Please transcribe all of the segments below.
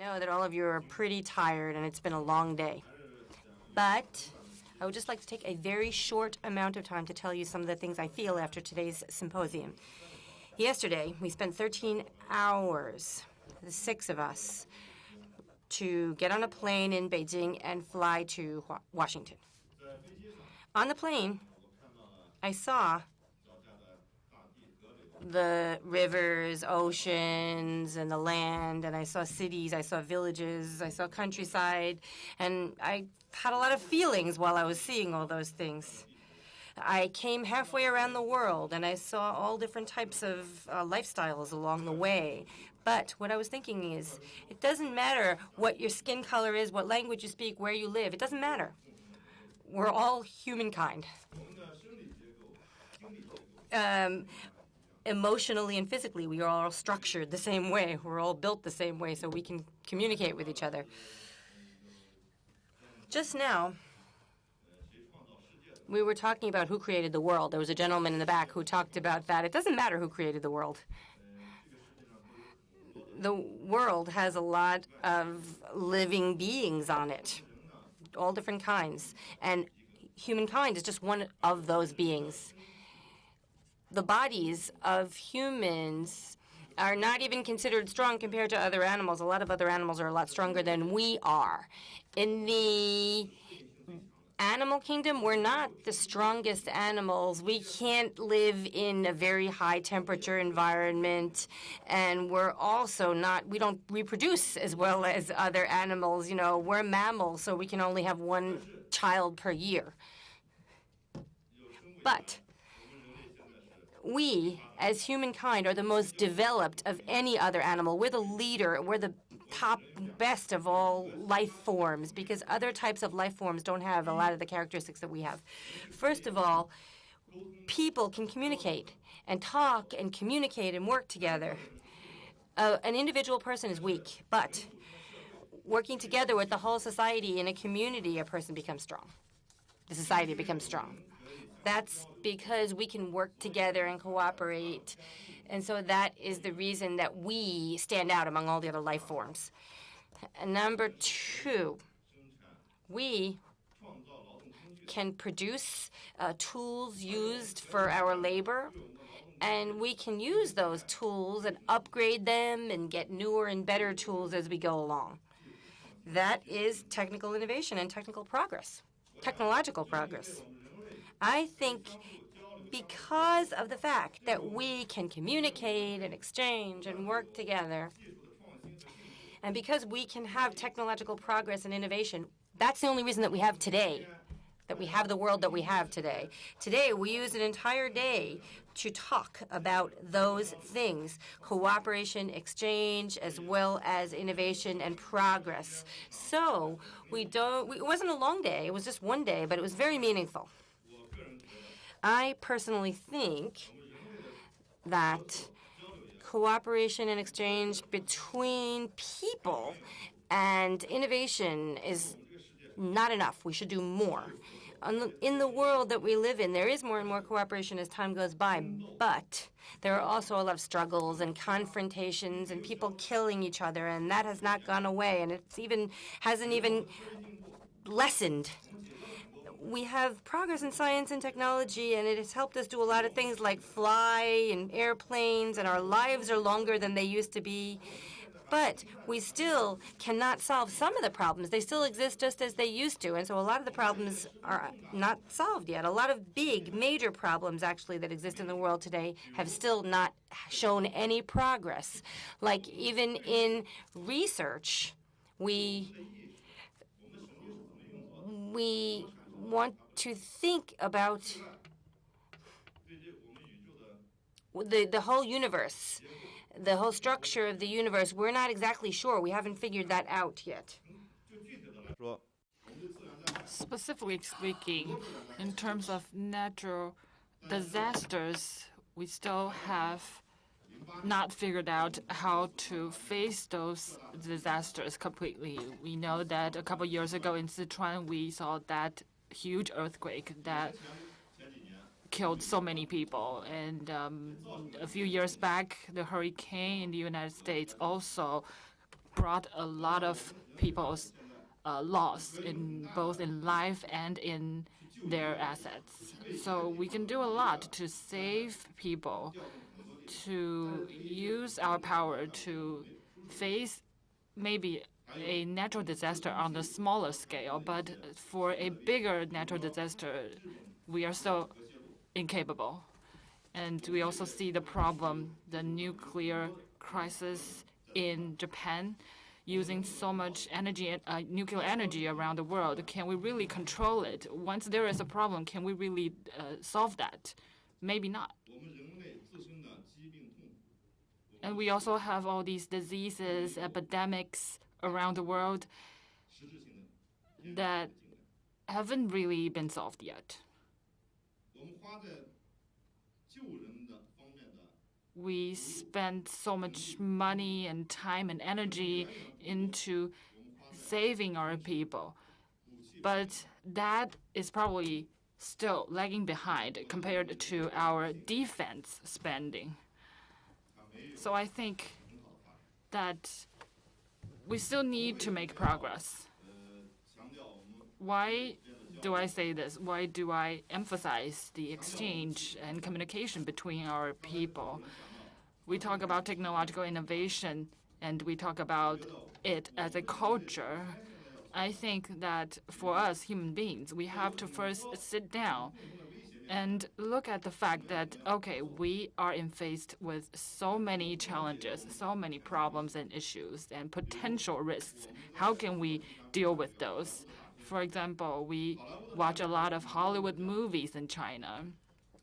know that all of you are pretty tired and it's been a long day. But I would just like to take a very short amount of time to tell you some of the things I feel after today's symposium. Yesterday, we spent 13 hours, the 6 of us, to get on a plane in Beijing and fly to Washington. On the plane, I saw the rivers, oceans, and the land, and I saw cities, I saw villages, I saw countryside, and I had a lot of feelings while I was seeing all those things. I came halfway around the world, and I saw all different types of lifestyles along the way. But what I was thinking is, it doesn't matter what your skin color is, what language you speak, where you live. It doesn't matter. We're all humankind. Emotionally and physically, we are all structured the same way. We're all built the same way so we can communicate with each other. Just now, we were talking about who created the world. There was a gentleman in the back who talked about that. It doesn't matter who created the world. The world has a lot of living beings on it, all different kinds. And humankind is just one of those beings. The bodies of humans are not even considered strong compared to other animals. A lot of other animals are a lot stronger than we are. In the animal kingdom, we're not the strongest animals. We can't live in a very high temperature environment, and we're also not, we don't reproduce as well as other animals. You know, we're mammals, so we can only have one child per year. But we, as humankind, are the most developed of any other animal. We're the leader. We're the top best of all life forms because other types of life forms don't have a lot of the characteristics that we have. First of all, people can communicate and talk and communicate and work together. An individual person is weak, but working together with the whole society in a community, a person becomes strong. The society becomes strong. That's because we can work together and cooperate. And so that is the reason that we stand out among all the other life forms. And number 2, we can produce tools used for our labor. And we can use those tools and upgrade them and get newer and better tools as we go along. That is technical innovation and technical progress, technological progress. I think because of the fact that we can communicate and exchange and work together, and because we can have technological progress and innovation, that's the only reason that we have today, that we have the world that we have today. Today, we use an entire day to talk about those things, cooperation, exchange, as well as innovation and progress. So it wasn't a long day. It was just one day, but it was very meaningful. I personally think that cooperation and exchange between people and innovation is not enough. We should do more. In the world that we live in, there is more and more cooperation as time goes by, but there are also a lot of struggles and confrontations and people killing each other, and that has not gone away, and hasn't even lessened. We have progress in science and technology, and it has helped us do a lot of things like fly in airplanes, and our lives are longer than they used to be. But we still cannot solve some of the problems. They still exist just as they used to, and so a lot of the problems are not solved yet. A lot of big, major problems, actually, that exist in the world today have still not shown any progress. Like even in research, we want to think about the whole universe, the whole structure of the universe. We're not exactly sure. We haven't figured that out yet. Specifically speaking, in terms of natural disasters, we still have not figured out how to face those disasters completely. We know that a couple years ago in Sichuan, we saw that huge earthquake that killed so many people. And a few years back, the hurricane in the United States also brought a lot of people's loss in both in life and in their assets. So we can do a lot to save people, to use our power to face maybe a natural disaster on the smaller scale, but for a bigger natural disaster, we are so incapable. And we also see the problem, the nuclear crisis in Japan, using so much energy, nuclear energy around the world. Can we really control it? Once there is a problem, can we really solve that? Maybe not. And we also have all these diseases, epidemics around the world that haven't really been solved yet. We spend so much money and time and energy into saving our people, but that is probably still lagging behind compared to our defense spending. So I think that we still need to make progress. Why do I say this? Why do I emphasize the exchange and communication between our people? We talk about technological innovation and we talk about it as a culture. I think that for us human beings, we have to first sit down and look at the fact that, okay, we are faced with so many challenges, so many problems and issues and potential risks. How can we deal with those? For example, we watch a lot of Hollywood movies in China,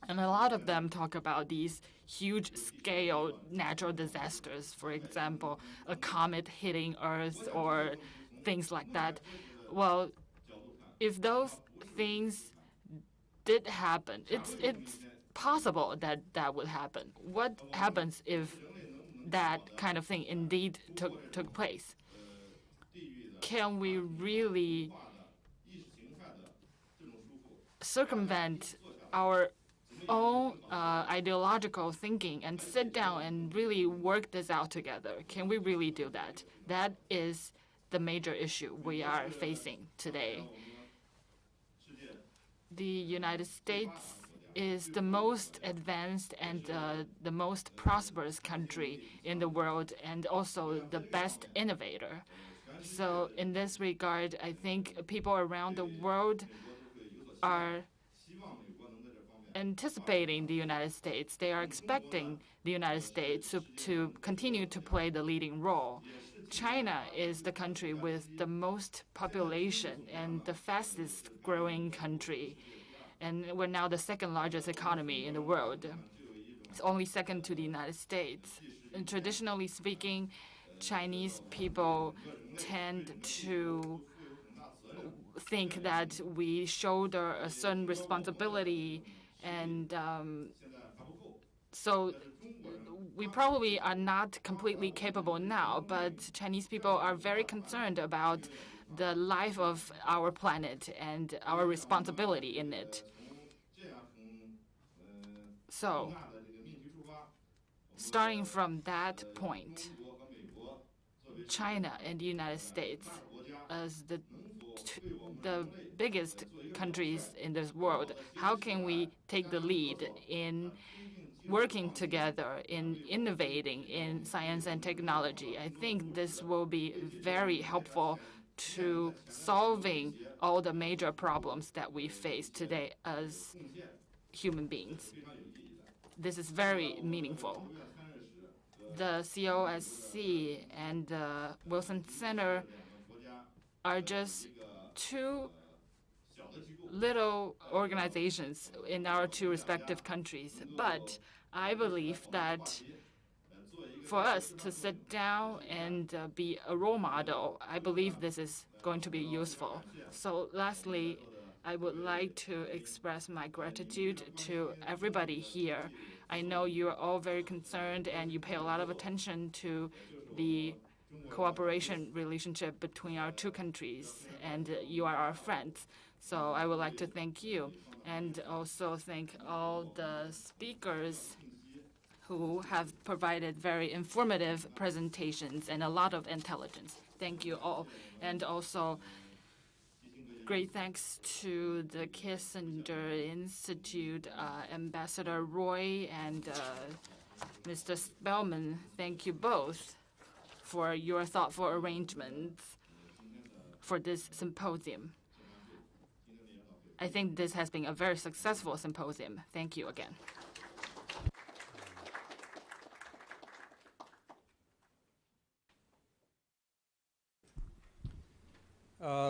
and a lot of them talk about these huge scale natural disasters, for example, a comet hitting Earth or things like that. Well, if those things did happen, it's possible that that would happen. What happens if that kind of thing indeed took place? Can we really circumvent our own ideological thinking and sit down and really work this out together? Can we really do that? That is the major issue we are facing today. The United States is the most advanced and the most prosperous country in the world and also the best innovator. So in this regard, I think people around the world are anticipating the United States. They are expecting the United States to continue to play the leading role. China is the country with the most population and the fastest growing country. And we're now the second largest economy in the world. It's only second to the United States. And traditionally speaking, Chinese people tend to think that we shoulder a certain responsibility, and so we probably are not completely capable now, but Chinese people are very concerned about the life of our planet and our responsibility in it. So, starting from that point, China and the United States as the biggest countries in this world, how can we take the lead in working together, in innovating in science and technology? I think this will be very helpful to solving all the major problems that we face today as human beings. This is very meaningful. The COSC and the Wilson Center are just two little organizations in our two respective countries. But I believe that for us to sit down and be a role model, I believe this is going to be useful. So lastly, I would like to express my gratitude to everybody here. I know you are all very concerned and you pay a lot of attention to the cooperation relationship between our two countries, and you are our friends. So I would like to thank you and also thank all the speakers who have provided very informative presentations and a lot of intelligence. Thank you all. And also, great thanks to the Kissinger Institute, Ambassador Roy and Mr. Spellman. Thank you both for your thoughtful arrangements for this symposium. I think this has been a very successful symposium. Thank you again.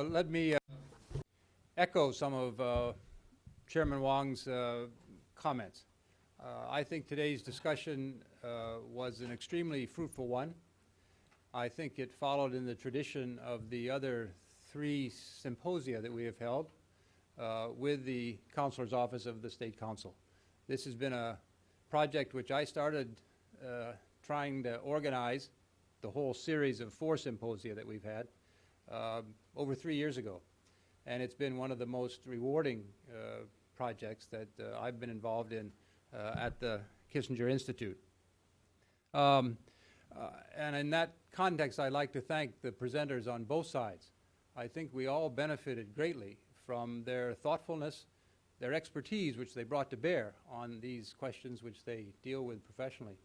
Let me echo some of Chairman Wang's comments. I think today's discussion was an extremely fruitful one. I think it followed in the tradition of the other 3 symposia that we have held with the Counselor's Office of the State Council. This has been a project which I started trying to organize the whole series of 4 symposia that we've had over 3 years ago. And it's been one of the most rewarding projects that I've been involved in at the Kissinger Institute. And in that context, I'd like to thank the presenters on both sides. I think we all benefited greatly from their thoughtfulness, their expertise, which they brought to bear on these questions which they deal with professionally.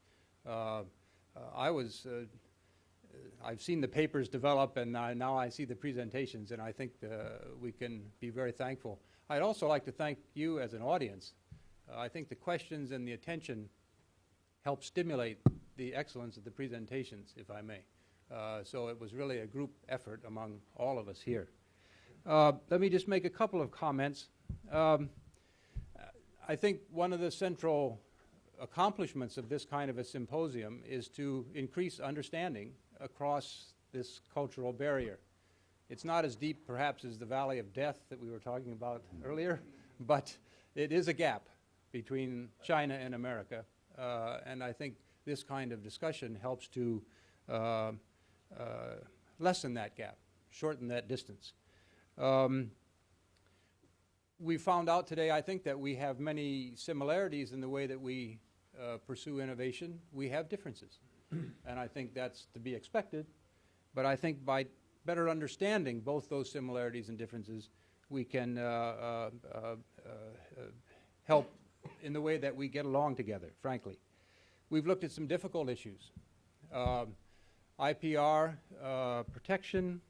I've seen the papers develop, and now I see the presentations, and I think we can be very thankful. I'd also like to thank you as an audience. I think the questions and the attention help stimulate the excellence of the presentations, if I may. So it was really a group effort among all of us here. Let me just make a couple of comments. I think one of the central accomplishments of this kind of a symposium is to increase understanding across this cultural barrier. It's not as deep, perhaps, as the Valley of Death that we were talking about earlier, but it is a gap between China and America, and I think this kind of discussion helps to lessen that gap, shorten that distance. We found out today, I think, that we have many similarities in the way that we pursue innovation. We have differences, and I think that's to be expected. But I think by better understanding both those similarities and differences, we can help in the way that we get along together, frankly. We've looked at some difficult issues. IPR protection,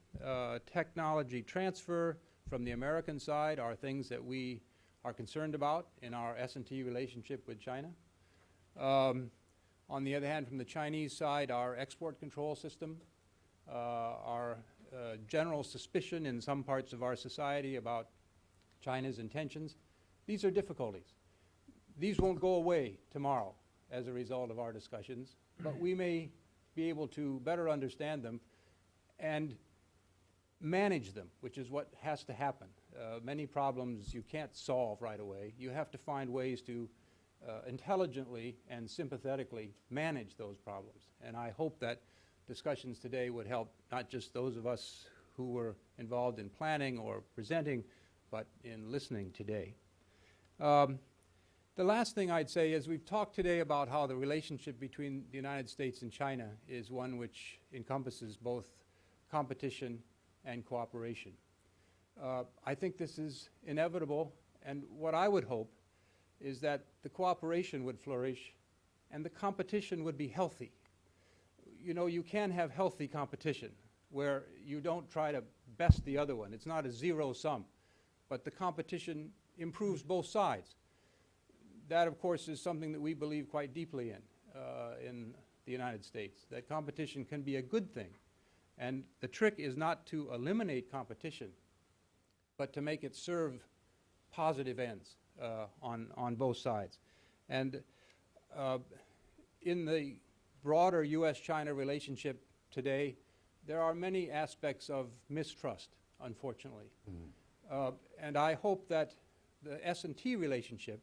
technology transfer from the American side are things that we are concerned about in our S&T relationship with China. On the other hand, from the Chinese side, our export control system, our general suspicion in some parts of our society about China's intentions, these are difficulties. These won't go away tomorrow as a result of our discussions, but we may be able to better understand them and manage them, which is what has to happen. Many problems you can't solve right away. You have to find ways to intelligently and sympathetically manage those problems. And I hope that discussions today would help not just those of us who were involved in planning or presenting, but in listening today. The last thing I'd say is we've talked today about how the relationship between the United States and China is one which encompasses both competition and cooperation. I think this is inevitable, and what I would hope is that the cooperation would flourish and the competition would be healthy. You know, you can have healthy competition where you don't try to best the other one. It's not a zero sum, but the competition improves both sides. That, of course, is something that we believe quite deeply in the United States, that competition can be a good thing. And the trick is not to eliminate competition, but to make it serve positive ends on both sides. And in the broader U.S.-China relationship today, there are many aspects of mistrust, unfortunately. And I hope that the S&T relationship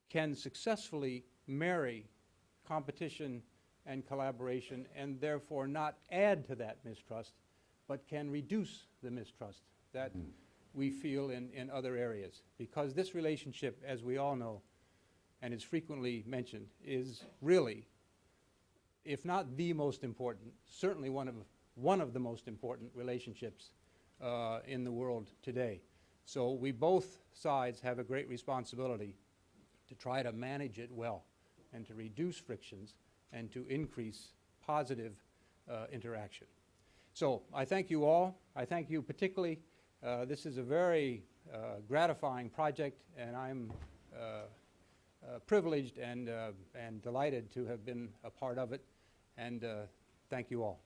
can successfully marry competition and collaboration and therefore not add to that mistrust, but can reduce the mistrust that we feel in other areas. Because this relationship, as we all know, and is frequently mentioned, is really, if not the most important, certainly one of the most important relationships in the world today. So we both sides have a great responsibility to try to manage it well and to reduce frictions and to increase positive interaction. So I thank you all. I thank you particularly. This is a very gratifying project, and I'm privileged and delighted to have been a part of it. And thank you all.